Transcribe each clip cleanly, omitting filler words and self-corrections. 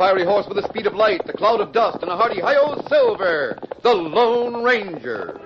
fiery horse with the speed of light, a cloud of dust, and a hearty hi-yo Silver, the Lone Ranger.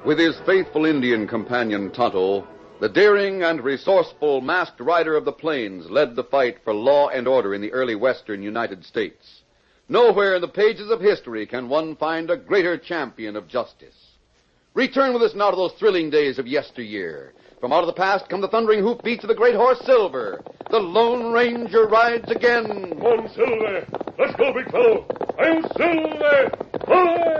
With his faithful Indian companion Tonto, the daring and resourceful masked rider of the plains led the fight for law and order in the early western United States. Nowhere in the pages of history can one find a greater champion of justice. Return with us now to those thrilling days of yesteryear. From out of the past come the thundering hoofbeats of the great horse Silver. The Lone Ranger rides again. Come on, Silver. Let's go, big fellow. I'm Silver. Hooray!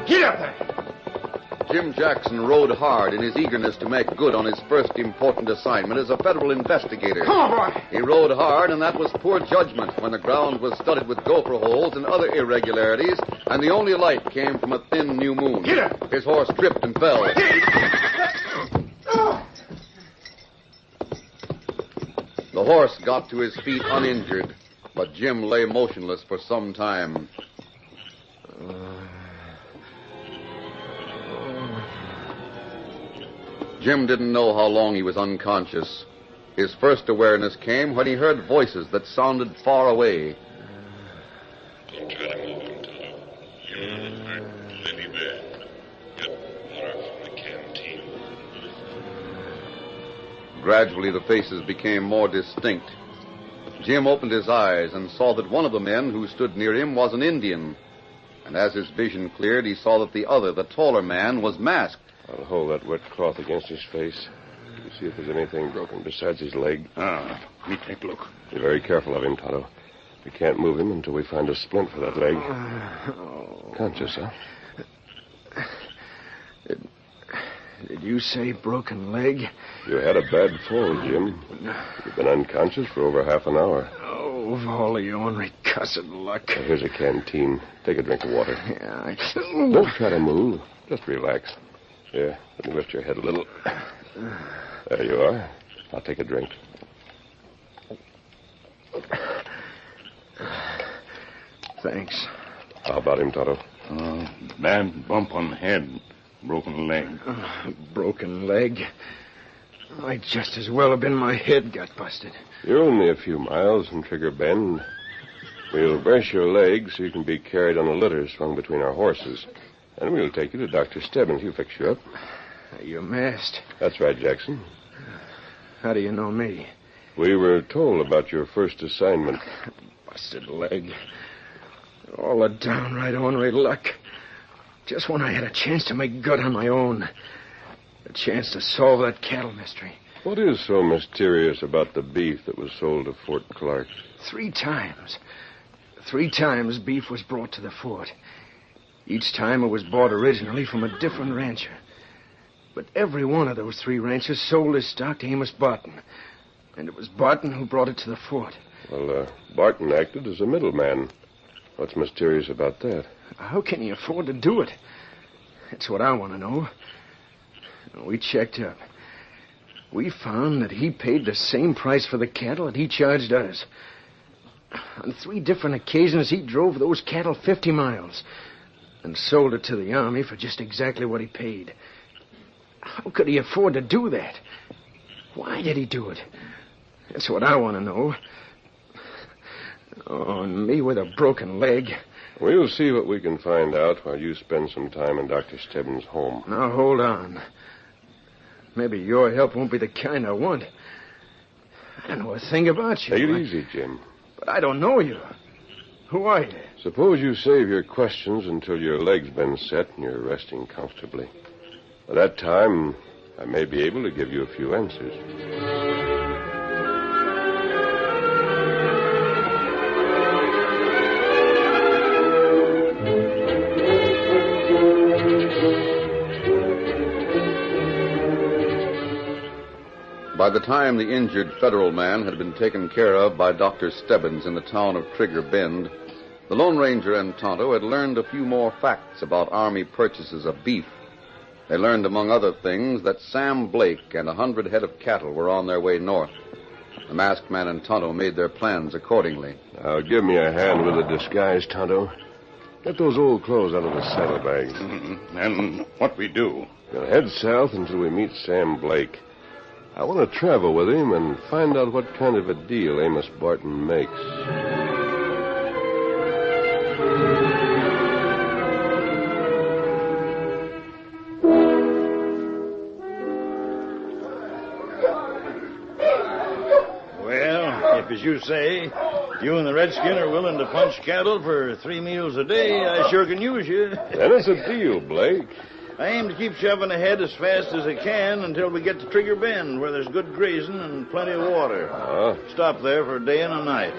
Get up there! Jim Jackson rode hard in his eagerness to make good on his first important assignment as a federal investigator. Come on, boy! He rode hard, and that was poor judgment when the ground was studded with gopher holes and other irregularities, and the only light came from a thin new moon. Get up! His horse tripped and fell. The horse got to his feet uninjured, but Jim lay motionless for some time. Jim didn't know how long he was unconscious. His first awareness came when he heard voices that sounded far away. Don't try to move him, Tonto. You'll hurt plenty bad. Get water from the canteen. Gradually, the faces became more distinct. Jim opened his eyes and saw that one of the men who stood near him was an Indian. And as his vision cleared, he saw that the other, the taller man, was masked. I'll hold that wet cloth against his face. You see if there's anything broken besides his leg. Me take a look. Be very careful of him, Tonto. We can't move him until we find a splint for that leg. Conscious, huh? Did you say broken leg? You had a bad fall, Jim. You've been unconscious for over half an hour. Oh, of all your ornery cussed luck. Now, here's a canteen. Take a drink of water. Yeah, Don't try to move. Just relax. Here, let me lift your head a little. There you are. I'll take a drink. Thanks. How about him, Tonto? Bad bump on the head. Broken leg. Broken leg? Might just as well have been my head got busted. You're only a few miles from Trigger Bend. We'll brace your leg so you can be carried on a litter swung between our horses. And we'll take you to Dr. Stebbins. He'll fix you up. You're masked. That's right, Jackson. How do you know me? We were told about your first assignment. Busted leg. All the downright ornery luck. Just when I had a chance to make good on my own. A chance to solve that cattle mystery. What is so mysterious about the beef that was sold to Fort Clark? 3 times. 3 times beef was brought to the fort. Each time it was bought originally from a different rancher. But every one of those 3 ranchers sold his stock to Amos Barton. And it was Barton who brought it to the fort. Well, Barton acted as a middleman. What's mysterious about that? How can he afford to do it? That's what I want to know. We checked up. We found that he paid the same price for the cattle that he charged us. On 3 different occasions, he drove those cattle 50 miles and sold it to the Army for just exactly what he paid. How could he afford to do that? Why did he do it? That's what I want to know. Oh, and me with a broken leg. We'll see what we can find out while you spend some time in Dr. Stebbins' home. Now, hold on. Maybe your help won't be the kind I want. I don't know a thing about you. Take it easy, Jim. But I don't know you. Who are you? Suppose you save your questions until your leg's been set and you're resting comfortably. By that time, I may be able to give you a few answers. By the time the injured federal man had been taken care of by Dr. Stebbins in the town of Trigger Bend, the Lone Ranger and Tonto had learned a few more facts about Army purchases of beef. They learned, among other things, that Sam Blake and 100 head of cattle were on their way north. The masked man and Tonto made their plans accordingly. Now, give me a hand with the disguise, Tonto. Get those old clothes out of the saddlebags. And what we do? We'll head south until we meet Sam Blake. I want to travel with him and find out what kind of a deal Amos Barton makes. Well, if as you say, you and the redskin are willing to punch cattle for 3 meals a day, I sure can use you. Then it's a deal, Blake. I aim to keep shoving ahead as fast as I can until we get to Trigger Bend, where there's good grazing and plenty of water. Stop there for a day and a night.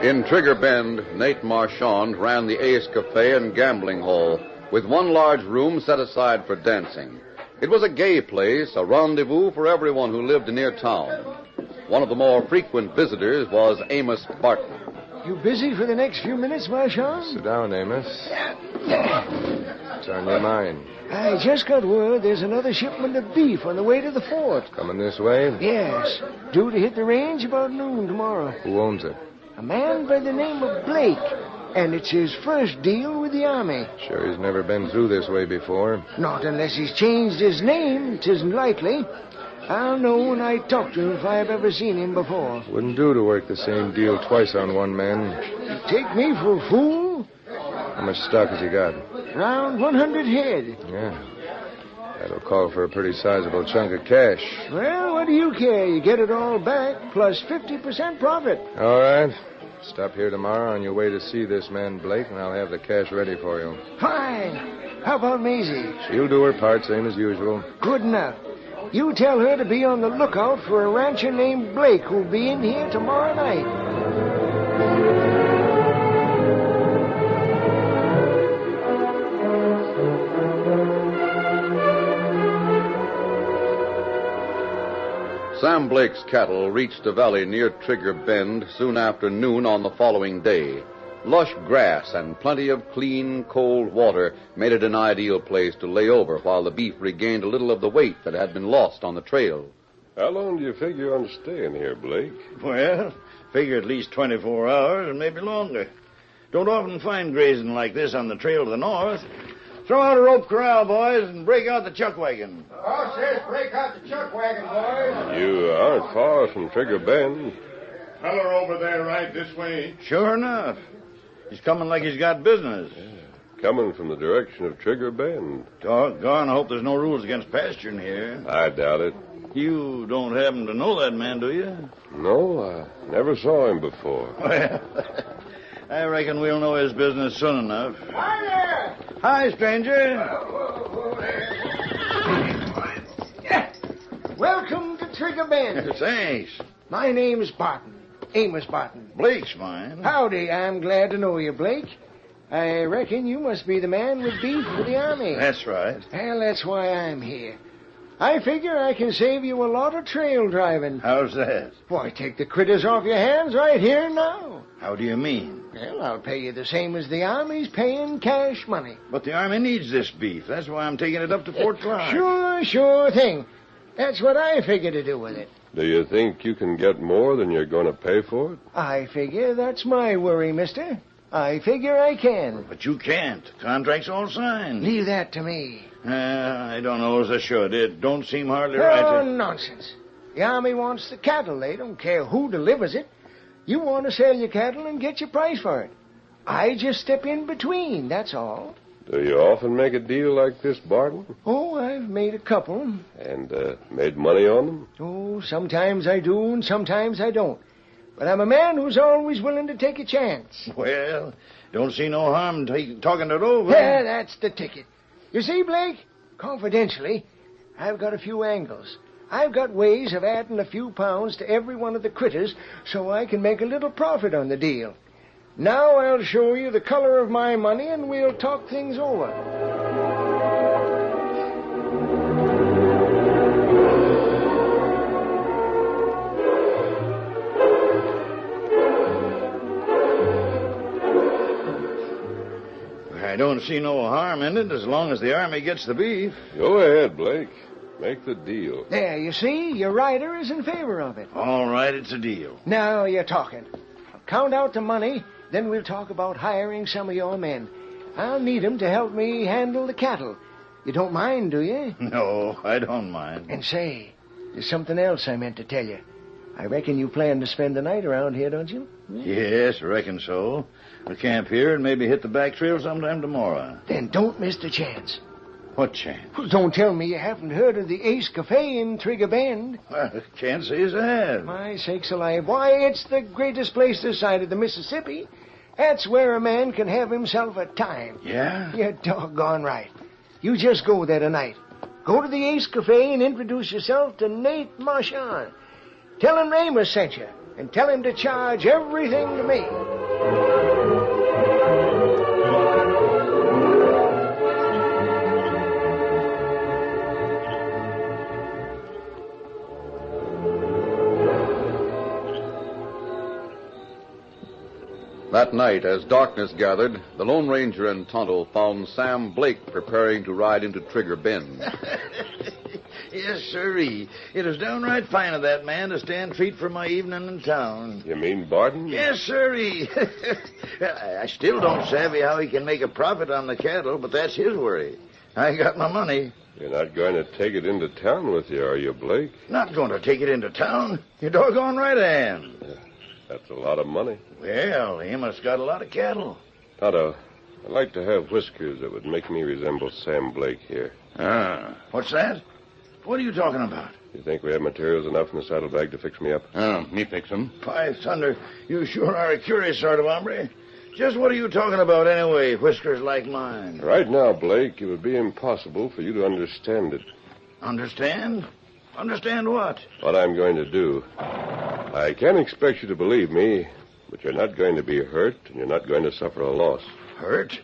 In Trigger Bend, Nate Marchand ran the Ace Cafe and Gambling Hall, with one large room set aside for dancing. It was a gay place, a rendezvous for everyone who lived near town. One of the more frequent visitors was Amos Barton. You busy for the next few minutes, Marchand? Sit down, Amos. What's on your mind? I just got word there's another shipment of beef on the way to the fort. Coming this way? Yes. Due to hit the range about noon tomorrow. Who owns it? A man by the name of Blake. And it's his first deal with the Army. Sure he's never been through this way before. Not unless he's changed his name. 'Tisn't likely. I'll know when I talk to him if I've ever seen him before. Wouldn't do to work the same deal twice on one man. You take me for a fool? How much stock has he got? Around 100 head. Yeah. That'll call for a pretty sizable chunk of cash. Well, what do you care? You get it all back, plus 50% profit. All right. Stop here tomorrow on your way to see this man Blake, and I'll have the cash ready for you. Fine. How about Maisie? She'll do her part, same as usual. Good enough. You tell her to be on the lookout for a rancher named Blake who'll be in here tomorrow night. Sam Blake's cattle reached a valley near Trigger Bend soon after noon on the following day. Lush grass and plenty of clean, cold water made it an ideal place to lay over while the beef regained a little of the weight that had been lost on the trail. How long do you figure on staying here, Blake? Well, figure at least 24 hours and maybe longer. Don't often find grazing like this on the trail to the north. Throw out a rope corral, boys, and break out the chuck wagon. The boss says break out the chuck wagon, boys. You aren't far from Trigger Bend. Feller over there right this way. Sure enough. He's coming like he's got business. Coming from the direction of Trigger Bend. Doggone, I hope there's no rules against pasturing here. I doubt it. You don't happen to know that man, do you? No, I never saw him before. Well, I reckon we'll know his business soon enough. Hi there! Hi, stranger. Welcome to Trigger Bend. Thanks. My name's Barton. Amos Barton. Blake's mine. Howdy, I'm glad to know you, Blake. I reckon you must be the man with beef for the Army. That's right. Well, that's why I'm here. I figure I can save you a lot of trail driving. How's that? Why, take the critters off your hands right here now. How do you mean? Well, I'll pay you the same as the Army's paying cash money. But the Army needs this beef. That's why I'm taking it up to Fort Clark. Sure thing. That's what I figure to do with it. Do you think you can get more than you're going to pay for it? I figure that's my worry, mister. I figure I can. But you can't. Contract's all signed. Leave that to me. I don't know as I should. It don't seem hardly Oh, right to... nonsense. The Army wants the cattle. They don't care who delivers it. You want to sell your cattle and get your price for it. I just step in between, that's all. Do you often make a deal like this, Barton? Oh, I've made a couple. And made money on them? Oh, sometimes I do and sometimes I don't. But I'm a man who's always willing to take a chance. Well, don't see no harm talking it over. Yeah, that's the ticket. You see, Blake, confidentially, I've got a few angles. I've got ways of adding a few pounds to every one of the critters so I can make a little profit on the deal. Now I'll show you the color of my money and we'll talk things over. I don't see no harm in it as long as the Army gets the beef. Go ahead, Blake. Make the deal. There, you see, your rider is in favor of it. All right, it's a deal. Now you're talking. I'll count out the money, then we'll talk about hiring some of your men. I'll need 'em to help me handle the cattle. You don't mind, do you? No, I don't mind. And say, there's something else I meant to tell you. I reckon you plan to spend the night around here, don't you? Yes, I reckon so. We'll camp here and maybe hit the back trail sometime tomorrow. Then don't miss the chance. What chance? Well, don't tell me you haven't heard of the Ace Cafe in Trigger Bend. Well, can't say as I have. My sakes alive. Why, it's the greatest place this side of the Mississippi. That's where a man can have himself a time. Yeah? You're doggone right. You just go there tonight. Go to the Ace Cafe and introduce yourself to Nate Marchand. Tell him Amos sent you, and tell him to charge everything to me. That night, as darkness gathered, the Lone Ranger and Tonto found Sam Blake preparing to ride into Trigger Bend. Yes, sirree. It was downright fine of that man to stand treat for my evening in town. You mean Barton? Yes, sirree. I still don't savvy how he can make a profit on the cattle, but that's his worry. I got my money. You're not going to take it into town with you, are you, Blake? Not going to take it into town. You're doggone right I am. That's a lot of money. Well, Amos got a lot of cattle. Tonto, I'd like to have whiskers that would make me resemble Sam Blake here. What's that? What are you talking about? You think we have materials enough in the saddlebag to fix me up? Me fix 'em. By thunder, you sure are a curious sort of hombre. Just what are you talking about anyway, whiskers like mine? Right now, Blake, it would be impossible for you to understand it. Understand? Understand what? What I'm going to do. I can't expect you to believe me, but you're not going to be hurt, and you're not going to suffer a loss. Hurt?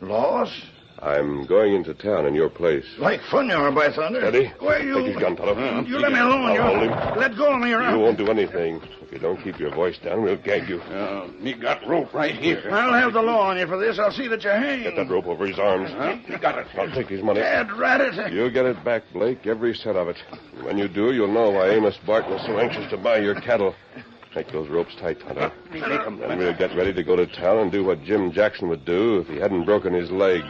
Loss? I'm going into town in your place. Like fun you are, by thunder. Steady. Where you... Take his gun, Tonto. You let me alone, I'll hold you. him. Let go of me, You won't do anything. If you don't keep your voice down, we'll gag you. Me got rope right here. I'll have the law on you for this. I'll see that you hang. Get that rope over his arms. You got it. I'll take his money. Dad, rat it. You'll get it back, Blake, every cent of it. And when you do, you'll know why Amos Barton was so anxious to buy your cattle. Make those ropes tight, Tonto. Then we'll get ready to go to town and do what Jim Jackson would do if he hadn't broken his leg.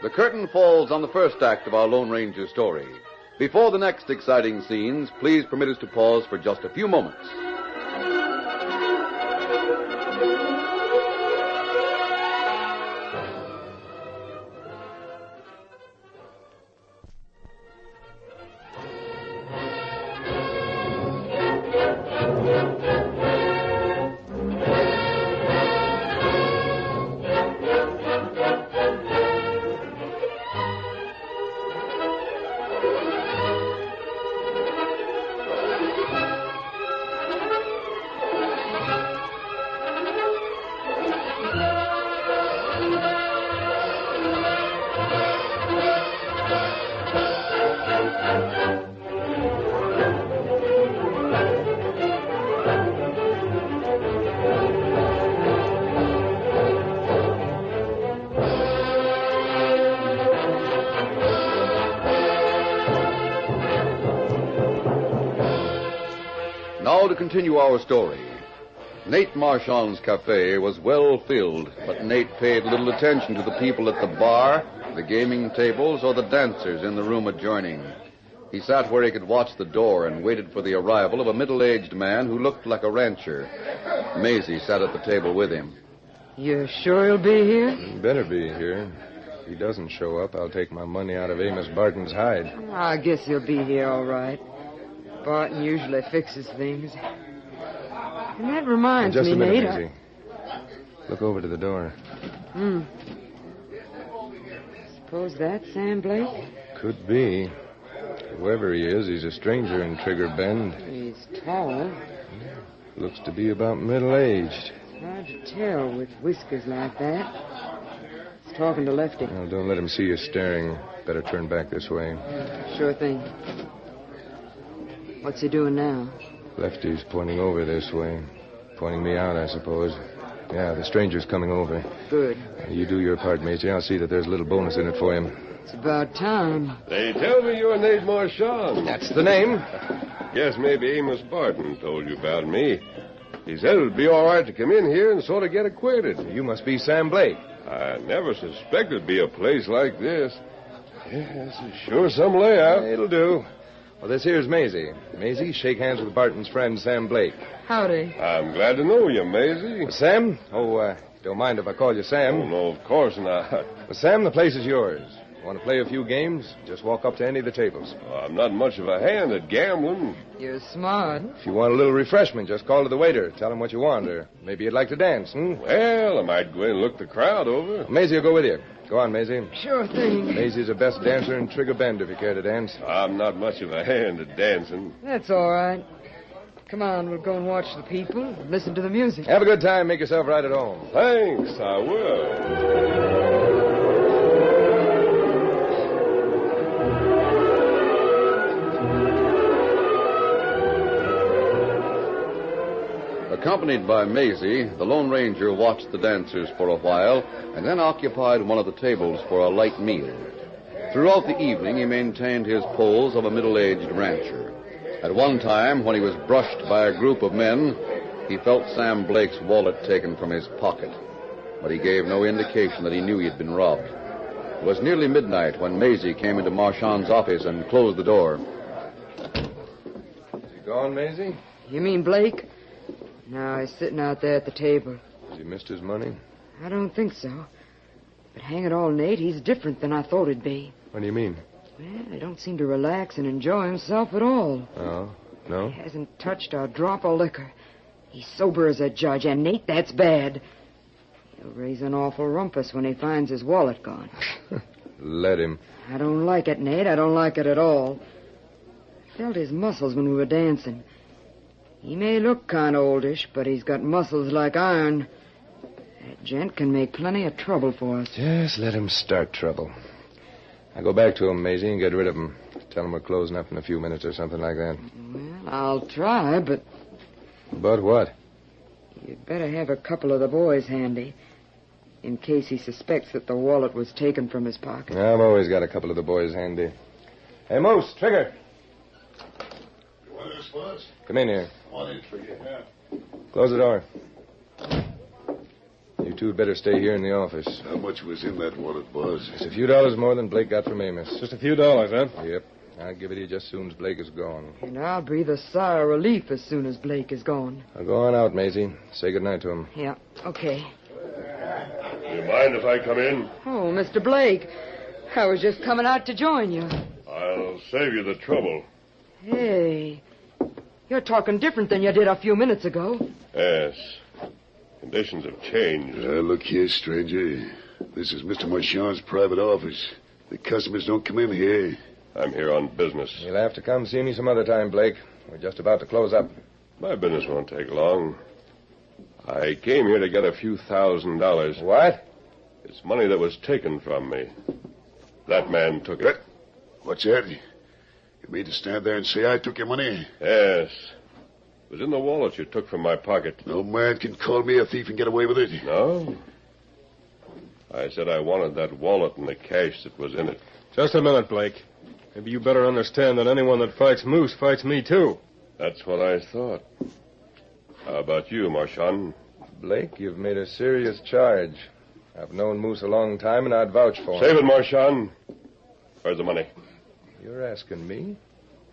The curtain falls on the first act of our Lone Ranger story. Before the next exciting scenes, please permit us to pause for just a few moments. Now to continue our story. Nate Marchand's cafe was well filled, but Nate paid little attention to the people at the bar, the gaming tables, or the dancers in the room adjoining. He sat where he could watch the door and waited for the arrival of a middle-aged man who looked like a rancher. Maisie sat at the table with him. You sure he'll be here? He better be here. If he doesn't show up, I'll take my money out of Amos Barton's hide. I guess he'll be here all right. Barton usually fixes things. And that reminds Just me, a minute, Nate. Maisie. Look over to the door. Suppose that's Sam Blake? Could be. Whoever he is, he's a stranger in Trigger Bend. He's tall. Looks to be about middle-aged. Hard to tell with whiskers like that. He's talking to Lefty. Well, don't let him see you staring. Better turn back this way. Sure thing. What's he doing now? Lefty's pointing over this way. Pointing me out, I suppose. Yeah, the stranger's coming over. Good. You do your part, Maisie. I'll see that there's a little bonus in it for him. It's about time. They tell me you're Nate Marchand. That's the name. Guess maybe Amos Barton told you about me. He said it'd be all right to come in here and sort of get acquainted. You must be Sam Blake. I never suspected it'd be a place like this. Yeah, this is sure some layout. It'll do. Well, this here's Maisie. Maisie, shake hands with Barton's friend, Sam Blake. Howdy. I'm glad to know you, Maisie. Sam? Don't mind if I call you Sam. Oh, no, of course not. Well, Sam, the place is yours. Want to play a few games? Just walk up to any of the tables. Well, I'm not much of a hand at gambling. You're smart. If you want a little refreshment, just call to the waiter. Tell him what you want, or maybe you'd like to dance, Well, I might go in and look the crowd over. Maisie will go with you. Go on, Maisie. Sure thing. Maisie's the best dancer in Trigger Bend, if you care to dance. I'm not much of a hand at dancing. That's all right. Come on, we'll go and watch the people and listen to the music. Have a good time. Make yourself right at home. Thanks, I will. Accompanied by Maisie, the Lone Ranger watched the dancers for a while and then occupied one of the tables for a light meal. Throughout the evening, he maintained his pose of a middle-aged rancher. At one time, when he was brushed by a group of men, he felt Sam Blake's wallet taken from his pocket, but he gave no indication that he knew he had been robbed. It was nearly midnight when Maisie came into Marchand's office and closed the door. Is he gone, Maisie? You mean Blake? No, he's sitting out there at the table. Has he missed his money? I don't think so. But hang it all, Nate, he's different than I thought he'd be. What do you mean? Well, he don't seem to relax and enjoy himself at all. Oh, no? He hasn't touched a drop of liquor. He's sober as a judge, and Nate, that's bad. He'll raise an awful rumpus when he finds his wallet gone. Let him. I don't like it, Nate. I don't like it at all. I felt his muscles when we were dancing. He may look kind of oldish, but he's got muscles like iron. That gent can make plenty of trouble for us. Just let him start trouble. I'll go back to him, Maisie, and get rid of him. Tell him we're closing up in a few minutes or something like that. Well, I'll try, but... But what? You'd better have a couple of the boys handy, in case he suspects that the wallet was taken from his pocket. I've always got a couple of the boys handy. Hey, Moose, Trigger. You want this, Buzz? Come in here. Come on in, Trigger. Yeah. Close the door. You two had better stay here in the office. How much was in that wallet, Buzz? It's a few dollars more than Blake got from Amos. Just a few dollars, huh? Yep. I'll give it to you just as soon as Blake is gone. And I'll breathe a sigh of relief as soon as Blake is gone. Now go on out, Maisie. Say goodnight to him. Yeah, okay. You mind if I come in? Oh, Mr. Blake, I was just coming out to join you. I'll save you the trouble. Hey, you're talking different than you did a few minutes ago. Yes. Conditions have changed. Look here, stranger. This is Mr. Marchand's private office. The customers don't come in here. I'm here on business. You'll have to come see me some other time, Blake. We're just about to close up. My business won't take long. I came here to get a few $1,000s. What? It's money that was taken from me. That man took it. What's that? You mean to stand there and say I took your money? Yes. It was in the wallet you took from my pocket. No man can call me a thief and get away with it. No? I said I wanted that wallet and the cash that was in it. Just a minute, Blake. Maybe you better understand that anyone that fights Moose fights me, too. That's what I thought. How about you, Marchand? Blake, you've made a serious charge. I've known Moose a long time, and I'd vouch for him. Save it, Marchand. Where's the money? You're asking me?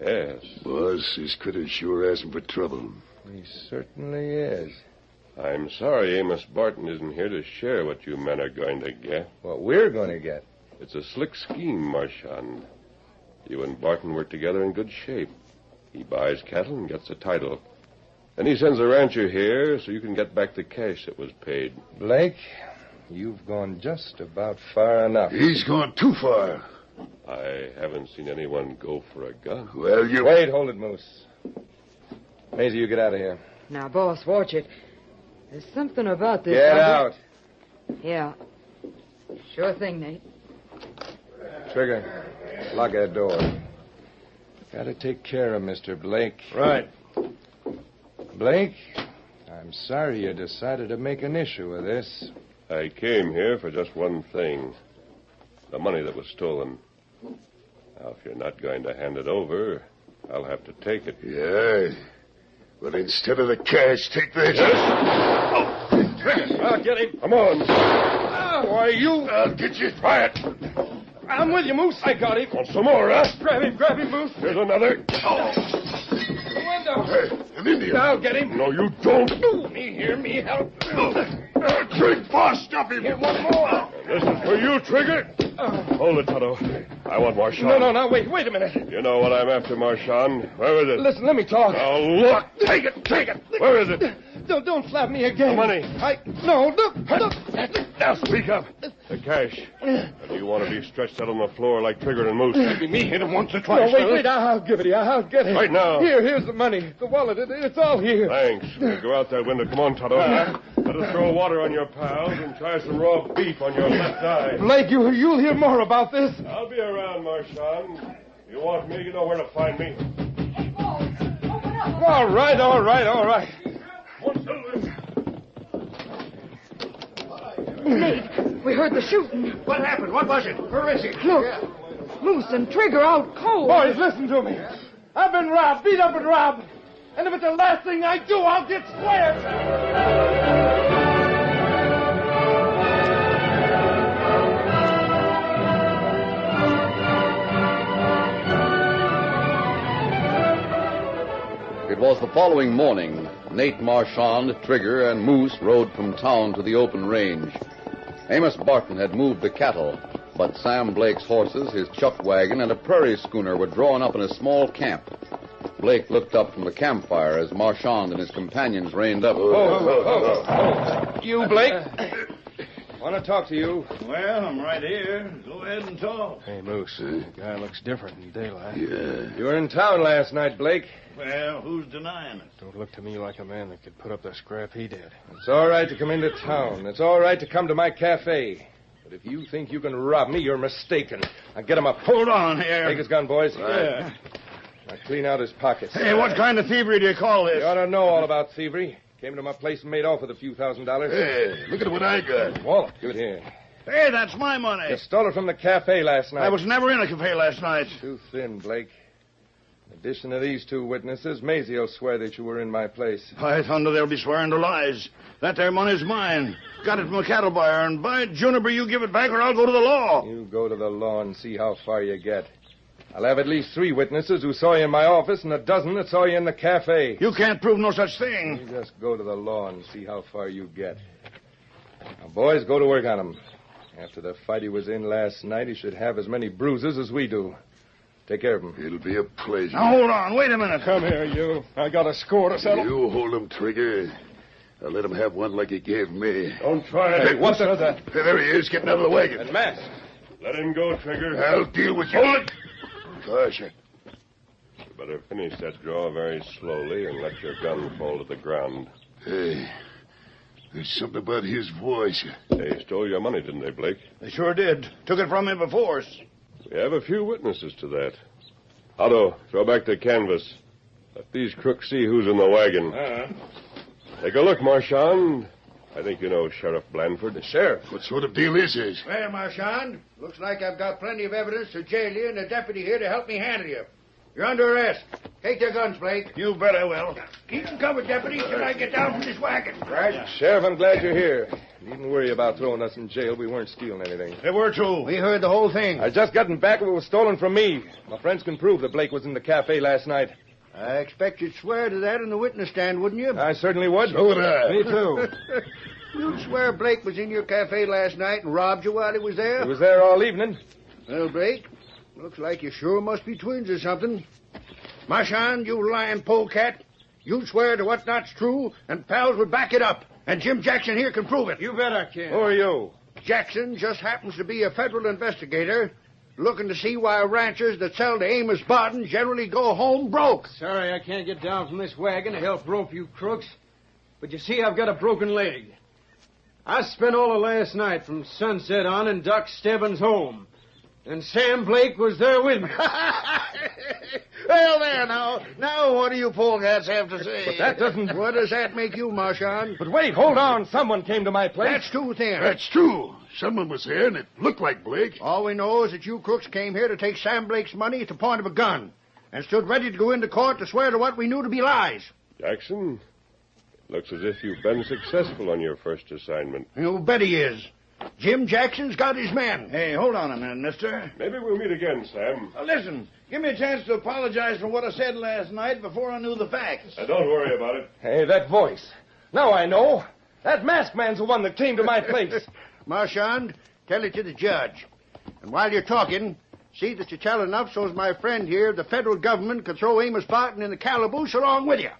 Yes. Boss, this critter's sure asking for trouble. He certainly is. I'm sorry Amos Barton isn't here to share what you men are going to get. What we're going to get. It's a slick scheme, Marchand. You and Barton work together in good shape. He buys cattle and gets a title. Then he sends a rancher here so you can get back the cash that was paid. Blake, you've gone just about far enough. He's gone too far. I haven't seen anyone go for a gun. Well, you... Wait, hold it, Moose. Maisie, you get out of here. Now, boss, watch it. There's something about this. Get out. Yeah. Sure thing, Nate. Trigger, lock that door. Gotta take care of Mr. Blake. Right. Blake, I'm sorry you decided to make an issue of this. I came here for just one thing. The money that was stolen. Now, if you're not going to hand it over, I'll have to take it. Yeah. Well, instead of the cash, take this. I'll get him. Come on. Why, you... I'll get you. Quiet. I'm with you, Moose. I got him. Want some more, huh? Grab him, Moose. Here's another. The window. Hey, an Indian. I'll get him. No, you don't. Me help. Drink, boss. Stop him. Here, one more. This is for you, Trigger. Hold it, Tonto. I want Marchand. No, wait a minute. You know what I'm after, Marchand. Where is it? Listen, let me talk. Now, look. Take it. Where is it? Don't flap me again. The money. No, look. Now, speak up. The cash. Or do you want to be stretched out on the floor like Trigger and Moose? Maybe me hit him once or twice. No, wait, I'll give it to you. I'll get it. Right now. Here's the money. The wallet, it's all here. Thanks. We'll go out that window. Come on, Tonto. Let us throw water on your pals and try some raw beef on your left eye. Blake, you'll hear more about this. I'll be around, Marchand. If you want me, you know where to find me. Hey, boss, open up. All right. Nate, we heard the shooting. What happened? What was it? Where is he? Look, Moose and Trigger out cold. Boys, listen to me. I've been robbed, beat up and robbed. And if it's the last thing I do, I'll get squared. It was the following morning. Nate Marchand, Trigger, and Moose rode from town to the open range. Amos Barton had moved the cattle, but Sam Blake's horses, his chuck wagon, and a prairie schooner were drawn up in a small camp. Blake looked up from the campfire as Marchand and his companions reined up. You, Blake? Want to talk to you. Well, I'm right here. Go ahead and talk. Hey, Moose. The guy looks different in daylight. Yeah. You were in town last night, Blake. Well, who's denying it? Don't look to me like a man that could put up the scrap he did. It's all right to come into town. It's all right to come to my cafe. But if you think you can rob me, you're mistaken. Now get him up. Hold on here. Take his gun, boys. Yeah. Now clean out his pockets. Hey, what kind of thievery do you call this? You ought to know all about thievery. Came to my place and made off with a few $1,000s. Hey, look at what I got. Wallet. Give it here. Hey, that's my money. You stole it from the cafe last night. I was never in a cafe last night. Too thin, Blake. In addition to these two witnesses, Maisie will swear that you were in my place. By thunder, they'll be swearing to lies. That there money's mine. Got it from a cattle buyer, and by Juniper, you give it back or I'll go to the law. You go to the law and see how far you get. I'll have at least 3 witnesses who saw you in my office and a dozen that saw you in the cafe. You can't prove no such thing. You just go to the law and see how far you get. Now, boys, go to work on him. After the fight he was in last night, he should have as many bruises as we do. Take care of him. It'll be a pleasure. Now, hold on. Wait a minute. Come here, you. I got a score to settle. You hold him, Trigger. I'll let him have one like he gave me. Don't try Hey, it. what's that? Hey, there he is, getting out of the wagon. And mask. Let him go, Trigger. I'll deal with you. Hold it. Gosh, You better finish that draw very slowly and let your gun fall to the ground. hey, there's something about his voice. They stole your money, didn't they, Blake? They sure did. Took it from me before. We have a few witnesses to that. Otto, throw back the canvas. Let these crooks see who's in the wagon. Take a look, Marchand. I think you know Sheriff Blandford. The sheriff. What sort of deal is this? Well, Marchand, looks like I've got plenty of evidence to jail you and a deputy here to help me handle you. You're under arrest. Take their guns, Blake. You bet I will. Keep them covered, deputy, till I get down from this wagon. Right. Sheriff, I'm glad you're here. Needn't worry about throwing us in jail. We weren't stealing anything. They were, too. We heard the whole thing. I just gotten back what was stolen from me. My friends can prove that Blake was in the cafe last night. I expect you'd swear to that in the witness stand, wouldn't you? I certainly would. So would I. Me, too. You'd swear Blake was in your cafe last night and robbed you while he was there? He was there all evening. Well, Blake, looks like you sure must be twins or something. Marchand, you lying polecat. You swear to what's not true, and pals would back it up. And Jim Jackson here can prove it. You bet I can. Who are you? Jackson just happens to be a federal investigator looking to see why ranchers that sell to Amos Barton generally go home broke. Sorry I can't get down from this wagon to help rope you crooks. But you see, I've got a broken leg. I spent all of last night from sunset on in Doc Stebbins' home. And Sam Blake was there with me. Well, there now. Now what do you polecats have to say? But that doesn't... What does that make you, Marchand? But wait, hold on. Someone came to my place. That's too thin. That's true. Someone was here, and it looked like Blake. All we know is that you crooks came here to take Sam Blake's money at the point of a gun and stood ready to go into court to swear to what we knew to be lies. Jackson, it looks as if you've been successful on your first assignment. You bet he is. Jim Jackson's got his men. Hey, hold on a minute, mister. Maybe we'll meet again, Sam. Listen, give me a chance to apologize for what I said last night before I knew the facts. Don't worry about it. Hey, that voice. Now I know. That masked man's the one that came to my place. Marchand, tell it to the judge. And while you're talking, see that you tell enough so's my friend here, the federal government, can throw Amos Barton in the calaboose along with you.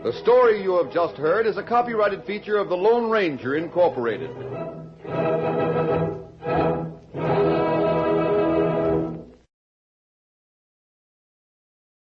The story you have just heard is a copyrighted feature of the Lone Ranger, Incorporated.